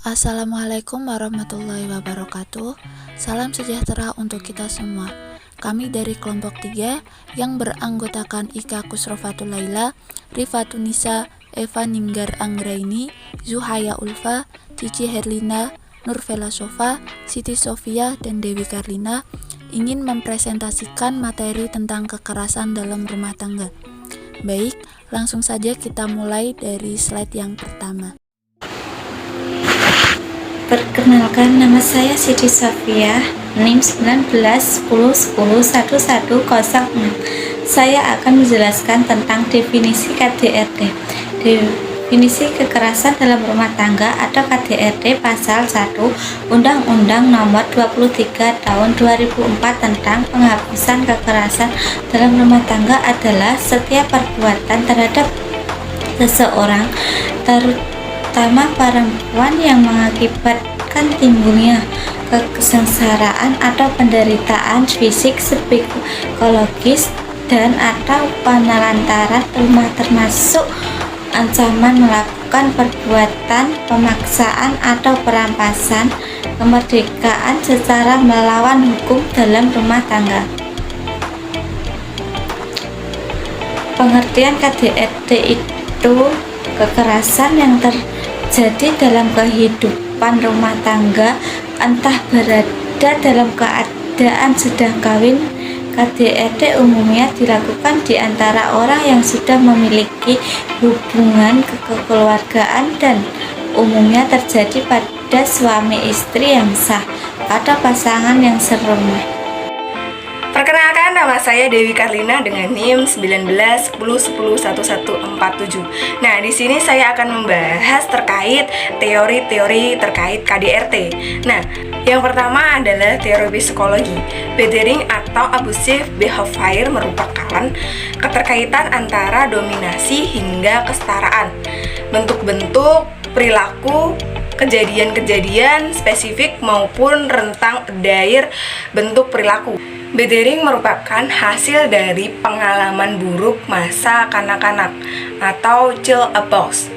Assalamualaikum warahmatullahi wabarakatuh. Salam sejahtera untuk kita semua. Kami dari kelompok 3 yang beranggotakan Ika Kusrofatul Laila, Rifatun Nisa, Eva Ninggar Anggraini, Zuhaya Ulfa, Cici Herlina, Nurvela Sofa, Siti Sofia, dan Dewi Karlina ingin mempresentasikan materi tentang kekerasan dalam rumah tangga. Baik, langsung saja kita mulai dari slide yang pertama. Perkenalkan, nama saya Siti Sofia, NIM 1910101106. Saya akan menjelaskan tentang definisi KDRT. Definisi kekerasan dalam rumah tangga atau KDRT Pasal 1 Undang-Undang Nomor 23 Tahun 2004 tentang penghapusan kekerasan dalam rumah tangga adalah setiap perbuatan terhadap seseorang, terutama perempuan, yang mengakibatkan timbulnya kesengsaraan atau penderitaan fisik, psikologis, dan atau penelantaran rumah, termasuk ancaman melakukan perbuatan pemaksaan atau perampasan kemerdekaan secara melawan hukum dalam rumah tangga. Pengertian KDRT itu kekerasan yang terjadi dalam kehidupan rumah tangga, entah berada dalam keadaan sedang kawin. KDRT umumnya dilakukan di antara orang yang sudah memiliki hubungan kekeluargaan dan umumnya terjadi pada suami istri yang sah atau pasangan yang serumah. Perkenalkan, nama saya Dewi Karlina dengan NIM 1910101147. Nah, di sini saya akan membahas terkait teori-teori terkait KDRT. Nah, yang pertama adalah teori psikologi. Bathering atau abusive behavior merupakan keterkaitan antara dominasi hingga kesetaraan, bentuk-bentuk perilaku, kejadian-kejadian spesifik maupun rentang dair bentuk perilaku. Bathering merupakan hasil dari pengalaman buruk masa kanak-kanak atau child abuse,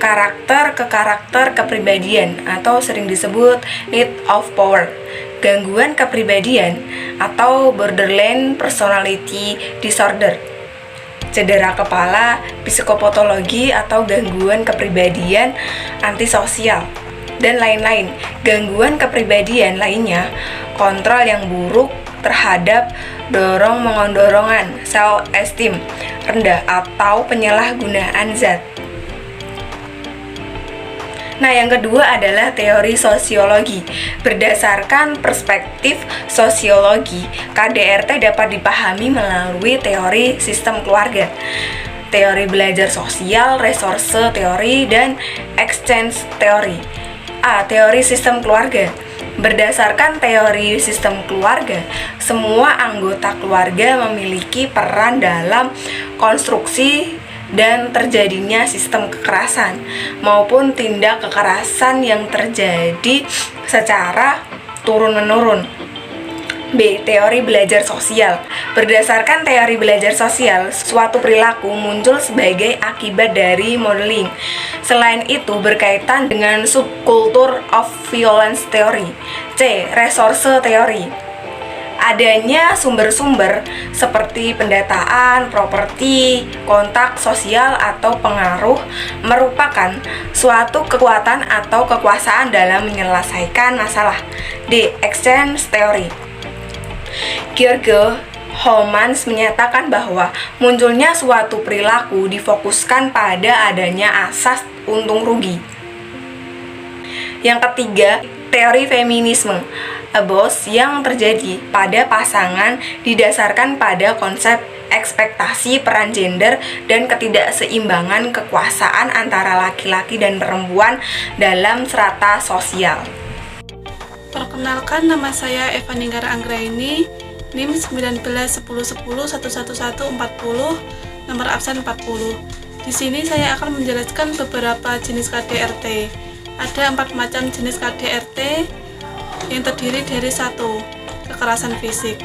karakter ke karakter kepribadian atau sering disebut need of power, gangguan kepribadian atau borderline personality disorder, cedera kepala, psikopatologi atau gangguan kepribadian antisosial, dan lain-lain. Gangguan kepribadian lainnya, kontrol yang buruk terhadap dorong-mengondorongan, self-esteem rendah, atau penyalahgunaan zat. Nah, yang kedua adalah teori sosiologi. Berdasarkan perspektif sosiologi, KDRT dapat dipahami melalui teori sistem keluarga, teori belajar sosial, resource teori, dan exchange teori. Teori sistem keluarga. Berdasarkan teori sistem keluarga, semua anggota keluarga memiliki peran dalam konstruksi dan terjadinya sistem kekerasan maupun tindak kekerasan yang terjadi secara turun-menurun. B. Teori belajar sosial. Berdasarkan teori belajar sosial, suatu perilaku muncul sebagai akibat dari modeling. Selain itu, berkaitan dengan subkultur of violence teori. C. Resource teori. Adanya sumber-sumber seperti pendataan, properti, kontak sosial, atau pengaruh merupakan suatu kekuatan atau kekuasaan dalam menyelesaikan masalah. D. Exchange teori. George Homans menyatakan bahwa munculnya suatu perilaku difokuskan pada adanya asas untung rugi. Yang ketiga, teori feminisme. Abuse yang terjadi pada pasangan didasarkan pada konsep ekspektasi peran gender dan ketidakseimbangan kekuasaan antara laki-laki dan perempuan dalam strata sosial. Perkenalkan, nama saya Eva Ninggar Anggraini, NIM 1910111140, nomor absen 40. Di sini saya akan menjelaskan beberapa jenis KDRT. Ada 4 macam jenis KDRT yang terdiri dari 1. Kekerasan fisik.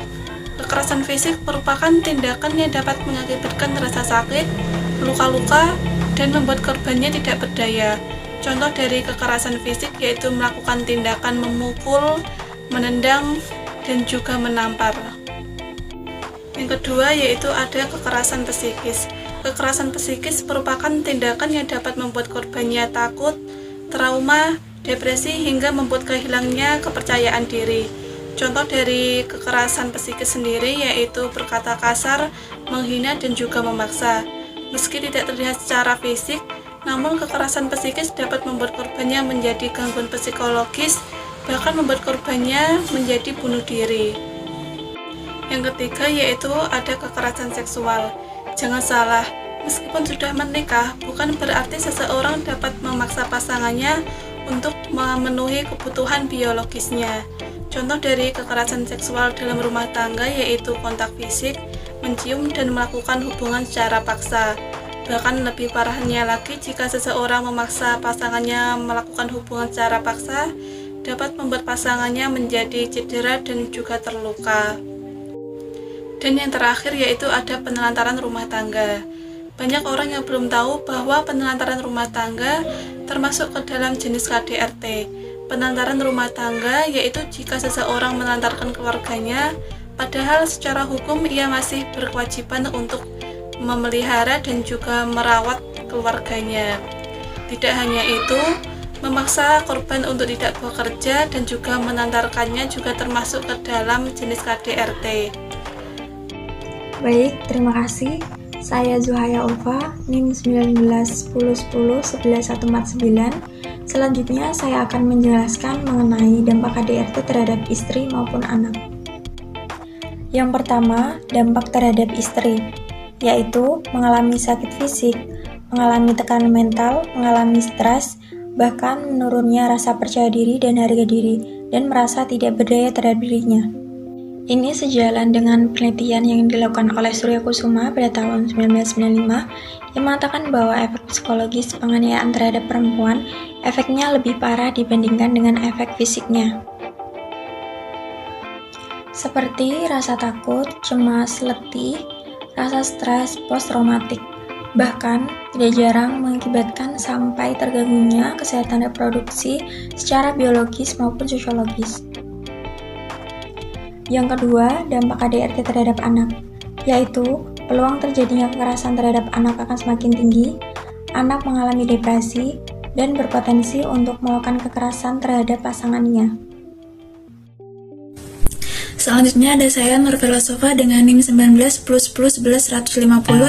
Kekerasan fisik merupakan tindakan yang dapat mengakibatkan rasa sakit, luka-luka, dan membuat korbannya tidak berdaya. Contoh dari kekerasan fisik yaitu melakukan tindakan memukul, menendang, dan juga menampar. Yang kedua yaitu ada kekerasan psikis. Kekerasan psikis merupakan tindakan yang dapat membuat korbannya takut, trauma, depresi, hingga membuat kehilangnya kepercayaan diri. Contoh dari kekerasan psikis sendiri yaitu berkata kasar, menghina, dan juga memaksa. Meski tidak terlihat secara fisik, namun kekerasan psikis dapat membuat korbannya menjadi gangguan psikologis, bahkan membuat korbannya menjadi bunuh diri. Yang ketiga yaitu ada kekerasan seksual. Jangan salah, meskipun sudah menikah, bukan berarti seseorang dapat memaksa pasangannya untuk memenuhi kebutuhan biologisnya. Contoh dari kekerasan seksual dalam rumah tangga yaitu kontak fisik, mencium, dan melakukan hubungan secara paksa. Bahkan lebih parahnya lagi jika seseorang memaksa pasangannya melakukan hubungan secara paksa, dapat membuat pasangannya menjadi cedera dan juga terluka. Dan yang terakhir yaitu ada penelantaran rumah tangga. Banyak orang yang belum tahu bahwa penelantaran rumah tangga termasuk ke dalam jenis KDRT. Penelantaran rumah tangga yaitu jika seseorang menelantarkan keluarganya, padahal secara hukum ia masih berkewajiban untuk memelihara dan juga merawat keluarganya. Tidak hanya itu, memaksa korban untuk tidak bekerja dan juga menelantarkannya juga termasuk ke dalam jenis KDRT. Baik, terima kasih. Saya Zuhaya Ulfa, NIM 1910101149. Selanjutnya saya akan menjelaskan mengenai dampak KDRT terhadap istri maupun anak. Yang pertama, dampak terhadap istri, yaitu mengalami sakit fisik, mengalami tekanan mental, mengalami stres, bahkan menurunnya rasa percaya diri dan harga diri, dan merasa tidak berdaya terhadap dirinya. Ini sejalan dengan penelitian yang dilakukan oleh Surya Kusuma pada tahun 1995 yang mengatakan bahwa efek psikologis penganiayaan terhadap perempuan efeknya lebih parah dibandingkan dengan efek fisiknya. Seperti rasa takut, cemas, letih, rasa stres post-traumatik. Bahkan, tidak jarang mengakibatkan sampai terganggunya kesehatan reproduksi secara biologis maupun sosiologis. Yang kedua, dampak KDRT terhadap anak, yaitu peluang terjadinya kekerasan terhadap anak akan semakin tinggi, anak mengalami depresi, dan berpotensi untuk melakukan kekerasan terhadap pasangannya. Selanjutnya ada saya Nur Filosofa dengan NIM 1910101150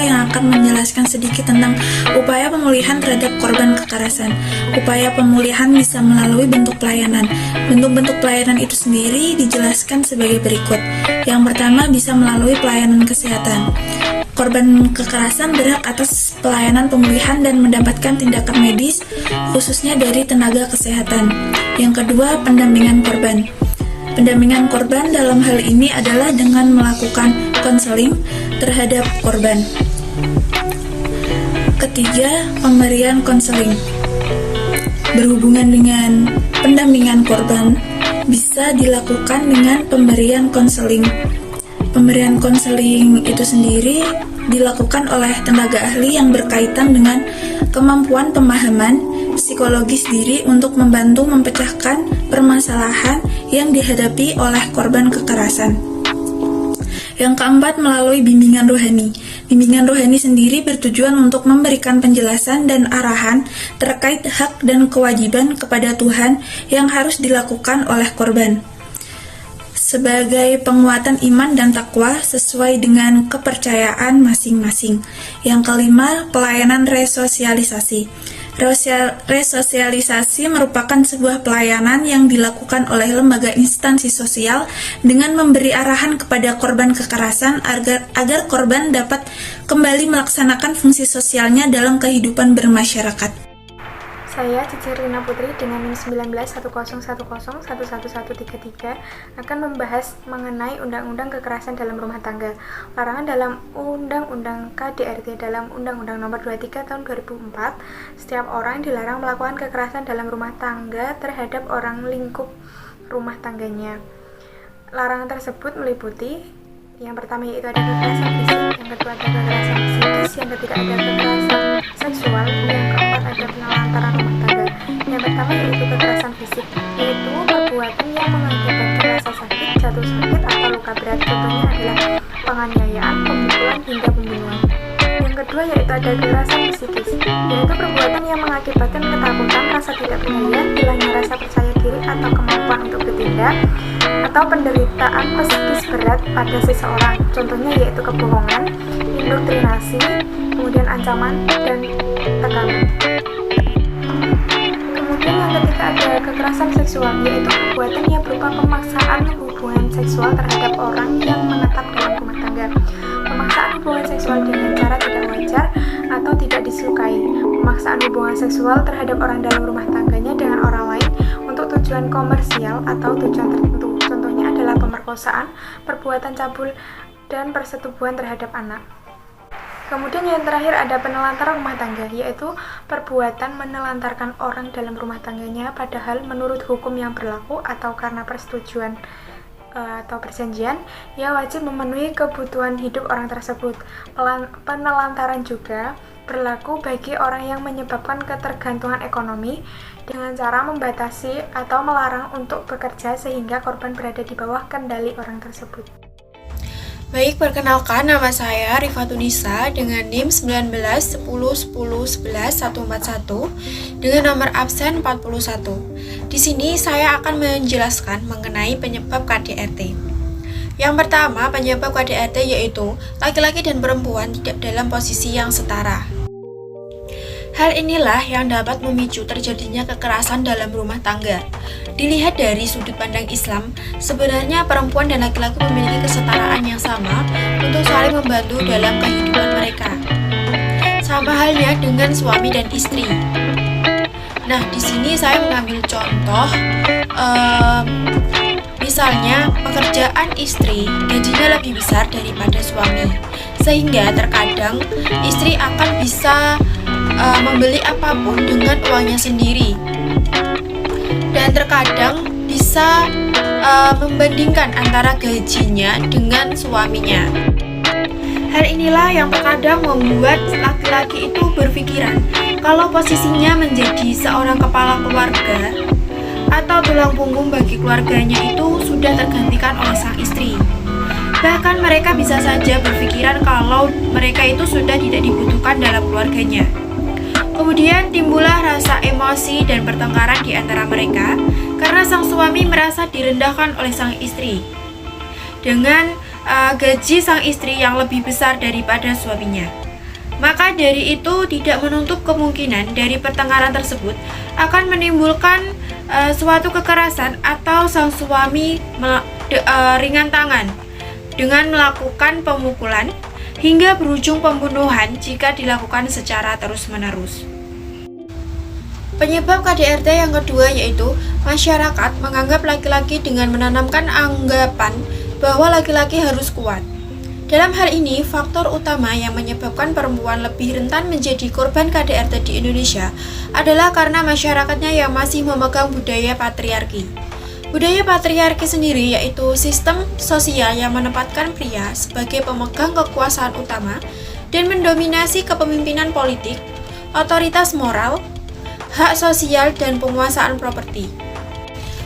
yang akan menjelaskan sedikit tentang upaya pemulihan terhadap korban kekerasan. Upaya pemulihan bisa melalui bentuk pelayanan. Bentuk-bentuk pelayanan itu sendiri dijelaskan sebagai berikut. Yang pertama bisa melalui pelayanan kesehatan. Korban kekerasan berhak atas pelayanan pemulihan dan mendapatkan tindakan medis khususnya dari tenaga kesehatan. Yang kedua, pendampingan korban. Pendampingan korban dalam hal ini adalah dengan melakukan konseling terhadap korban. Ketiga, pemberian konseling. Berhubungan dengan pendampingan korban bisa dilakukan dengan pemberian konseling. Pemberian konseling itu sendiri dilakukan oleh tenaga ahli yang berkaitan dengan kemampuan pemahaman psikologis diri untuk membantu memecahkan permasalahan yang dihadapi oleh korban kekerasan. Yang keempat, melalui bimbingan rohani. Bimbingan rohani sendiri bertujuan untuk memberikan penjelasan dan arahan terkait hak dan kewajiban kepada Tuhan yang harus dilakukan oleh korban, sebagai penguatan iman dan takwa sesuai dengan kepercayaan masing-masing. Yang kelima, pelayanan resosialisasi. Resosialisasi merupakan sebuah pelayanan yang dilakukan oleh lembaga instansi sosial dengan memberi arahan kepada korban kekerasan agar korban dapat kembali melaksanakan fungsi sosialnya dalam kehidupan bermasyarakat. Saya Cici Rina Putri dengan NIM 191010111133 akan membahas mengenai Undang-Undang Kekerasan dalam Rumah Tangga. Larangan dalam Undang-Undang KDRT dalam Undang-Undang Nomor 23 Tahun 2004, setiap orang dilarang melakukan kekerasan dalam rumah tangga terhadap orang lingkup rumah tangganya. Larangan tersebut meliputi yang pertama yaitu ada kekerasan fisik, yang kedua ada kekerasan psikis, yang ketiga ada kekerasan seksual, yang keempat ada penelantaran rumah tangga. Yang pertama yaitu kekerasan fisik, yaitu perbuatan yang mengakibatkan rasa sakit, jatuh sakit, atau luka berat. Contohnya adalah penganiayaan, pemukulan, hingga pembunuhan. Yang kedua yaitu ada kekerasan psikis, yaitu perbuatan yang mengakibatkan ketakutan, rasa tidak berdaya, hilangnya rasa percaya diri atau kemampuan untuk bertindak, atau penderitaan psikis berat pada seseorang. Contohnya yaitu kebohongan, indoktrinasi, kemudian ancaman, dan tekanan. Kemudian yang ketiga ada kekerasan seksual, yaitu perbuatan yang berupa pemaksaan hubungan seksual terhadap orang yang menetap dalam rumah tangga. Pemaksaan hubungan seksual dengan cara tidak wajar atau tidak disukai. Pemaksaan hubungan seksual terhadap orang dalam rumah tangganya dengan orang lain untuk tujuan komersial atau tujuan tertentu. Contohnya adalah pemerkosaan, perbuatan cabul, dan persetubuhan terhadap anak. Kemudian yang terakhir ada penelantaran rumah tangga, yaitu perbuatan menelantarkan orang dalam rumah tangganya padahal menurut hukum yang berlaku atau karena persetujuan atau perjanjian, ia wajib memenuhi kebutuhan hidup orang tersebut. Penelantaran juga berlaku bagi orang yang menyebabkan ketergantungan ekonomi dengan cara membatasi atau melarang untuk bekerja sehingga korban berada di bawah kendali orang tersebut. Baik, perkenalkan nama saya Rifatunisa dengan NIM 1910101141 dengan nomor absen 41. Di sini saya akan menjelaskan mengenai penyebab KDRT. Yang pertama, penyebab KDRT yaitu laki-laki dan perempuan tidak dalam posisi yang setara. Hal inilah yang dapat memicu terjadinya kekerasan dalam rumah tangga. Dilihat dari sudut pandang Islam, sebenarnya perempuan dan laki-laki memiliki kesetaraan yang sama untuk saling membantu dalam kehidupan mereka. Sama halnya dengan suami dan istri. Nah, di sini saya mengambil contoh, misalnya pekerjaan istri gajinya lebih besar daripada suami, sehingga terkadang istri akan bisa membeli apapun dengan uangnya sendiri, dan terkadang bisa membandingkan antara gajinya dengan suaminya. Hal inilah yang terkadang membuat laki-laki itu berpikiran kalau posisinya menjadi seorang kepala keluarga atau tulang punggung bagi keluarganya itu sudah tergantikan oleh sang istri. Bahkan mereka bisa saja berpikiran kalau mereka itu sudah tidak dibutuhkan dalam keluarganya. Kemudian timbullah rasa emosi dan pertengkaran di antara mereka karena sang suami merasa direndahkan oleh sang istri dengan gaji sang istri yang lebih besar daripada suaminya. Maka dari itu tidak menutup kemungkinan dari pertengkaran tersebut akan menimbulkan suatu kekerasan atau sang suami ringan tangan dengan melakukan pemukulan hingga berujung pembunuhan jika dilakukan secara terus-menerus. Penyebab KDRT yang kedua yaitu masyarakat menganggap laki-laki dengan menanamkan anggapan bahwa laki-laki harus kuat. Dalam hal ini, faktor utama yang menyebabkan perempuan lebih rentan menjadi korban KDRT di Indonesia adalah karena masyarakatnya yang masih memegang budaya patriarki. Budaya patriarki sendiri yaitu sistem sosial yang menempatkan pria sebagai pemegang kekuasaan utama dan mendominasi kepemimpinan politik, otoritas moral, hak sosial, dan penguasaan properti.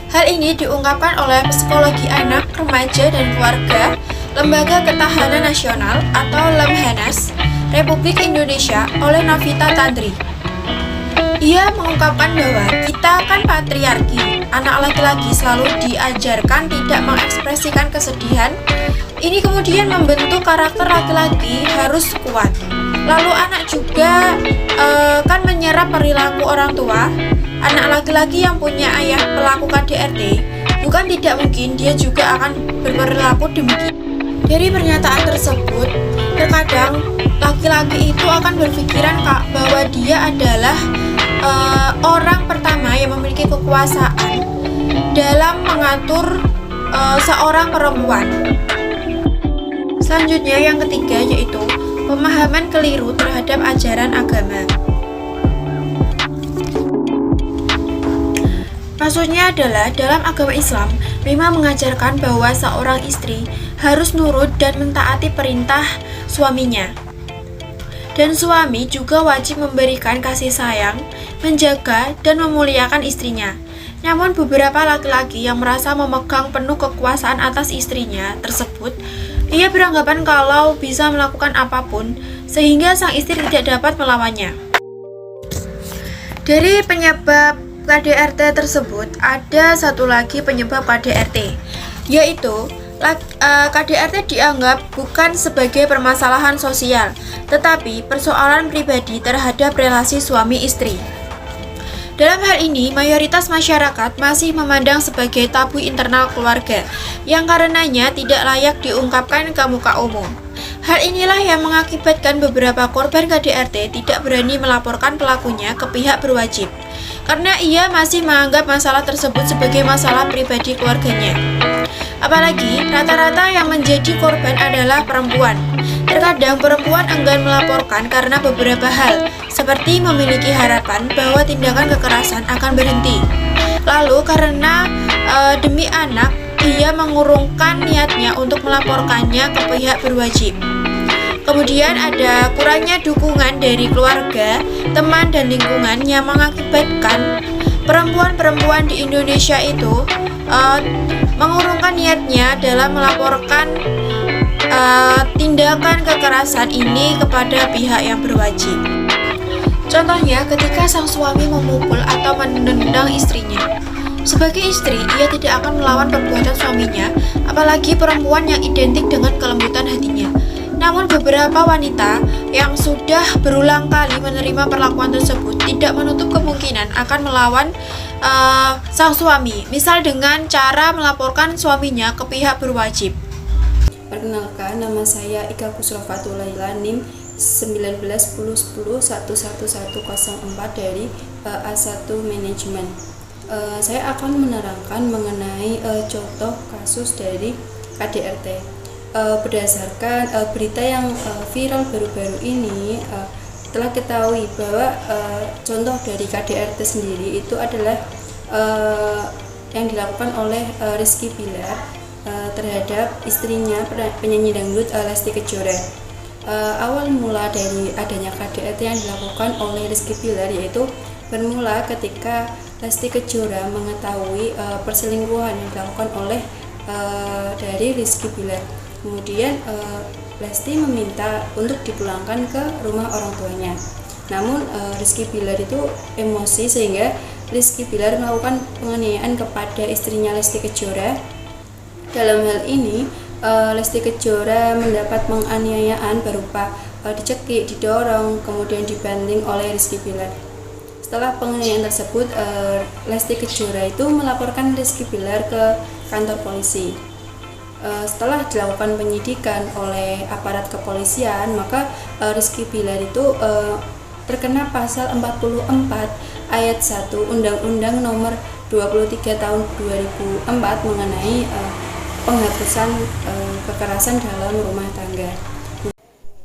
Hal ini diungkapkan oleh Psikologi Anak, Remaja, dan Keluarga, Lembaga Ketahanan Nasional atau Lemhanas, Republik Indonesia oleh Novita Tandri. Ia mengungkapkan bahwa kita kan patriarki, anak laki-laki selalu diajarkan tidak mengekspresikan kesedihan. Ini kemudian membentuk karakter laki-laki harus kuat. Lalu anak juga kan menyerap perilaku orang tua. Anak laki-laki yang punya ayah pelaku KDRT, bukan tidak mungkin dia juga akan berperilaku demikian. Dari pernyataan tersebut, terkadang laki-laki itu akan berpikiran bahwa dia adalah orang pertama yang memiliki kekuasaan dalam mengatur seorang perempuan. Selanjutnya yang ketiga yaitu pemahaman keliru terhadap ajaran agama. Maksudnya adalah dalam agama Islam memang mengajarkan bahwa seorang istri harus nurut dan mentaati perintah suaminya. Dan suami juga wajib memberikan kasih sayang, menjaga, dan memuliakan istrinya. Namun beberapa laki-laki yang merasa memegang penuh kekuasaan atas istrinya tersebut, ia beranggapan kalau bisa melakukan apapun, sehingga sang istri tidak dapat melawannya. Dari penyebab KDRT tersebut, ada satu lagi penyebab KDRT, yaitu KDRT dianggap bukan sebagai permasalahan sosial, tetapi persoalan pribadi terhadap relasi suami istri. Dalam hal ini, mayoritas masyarakat masih memandang sebagai tabu internal keluarga, yang karenanya tidak layak diungkapkan ke muka umum. Hal inilah yang mengakibatkan beberapa korban KDRT tidak berani melaporkan pelakunya ke pihak berwajib, karena ia masih menganggap masalah tersebut sebagai masalah pribadi keluarganya. Apalagi, rata-rata yang menjadi korban adalah perempuan. Terkadang perempuan enggan melaporkan karena beberapa hal, seperti memiliki harapan bahwa tindakan kekerasan akan berhenti. Lalu karena demi anak, ia mengurungkan niatnya untuk melaporkannya ke pihak berwajib. Kemudian ada kurangnya dukungan dari keluarga, teman, dan lingkungan yang mengakibatkan perempuan-perempuan di Indonesia itu mengurungkan niatnya dalam melaporkan tindakan kekerasan ini kepada pihak yang berwajib. Contohnya ketika sang suami memukul atau menendang istrinya. Sebagai istri, ia tidak akan melawan perbuatan suaminya, apalagi perempuan yang identik dengan kelembutan hatinya. Namun beberapa wanita yang sudah berulang kali menerima perlakuan tersebut tidak menutup kemungkinan akan melawan sang suami, misal dengan cara melaporkan suaminya ke pihak berwajib. Perkenalkan, nama saya Ika Kusrofatul Laila, NIM 1910101104 dari A1 Manajemen. Saya akan menerangkan mengenai contoh kasus dari KDRT. Berdasarkan berita yang viral baru-baru ini, telah ketahui bahwa contoh dari KDRT sendiri itu adalah yang dilakukan oleh Rizky Bilar terhadap istrinya penyanyi dangdut Lesti Kejora. Awal mula dari adanya KDRT yang dilakukan oleh Rizky Bilar yaitu bermula ketika Lesti Kejora mengetahui perselingkuhan yang dilakukan oleh dari Rizky Bilar. Kemudian Lesti meminta untuk dipulangkan ke rumah orang tuanya. Namun Rizky Bilar itu emosi sehingga Rizky Bilar melakukan penganiayaan kepada istrinya Lesti Kejora. Dalam hal ini Lesti Kejora mendapat penganiayaan berupa dicekik, didorong, kemudian dibanting oleh Rizky Bilar. Setelah penganiayaan tersebut, Lesti Kejora itu melaporkan Rizky Bilar ke kantor polisi. Setelah dilakukan penyidikan oleh aparat kepolisian, maka Rizky Bilar itu terkena pasal 44 ayat 1 Undang-Undang Nomor 23 Tahun 2004 mengenai penghapusan kekerasan dalam rumah tangga.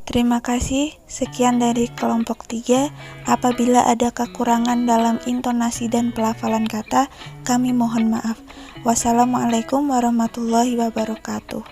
Terima kasih, sekian dari kelompok 3. Apabila ada kekurangan dalam intonasi dan pelafalan kata, kami mohon maaf. Wassalamualaikum warahmatullahi wabarakatuh.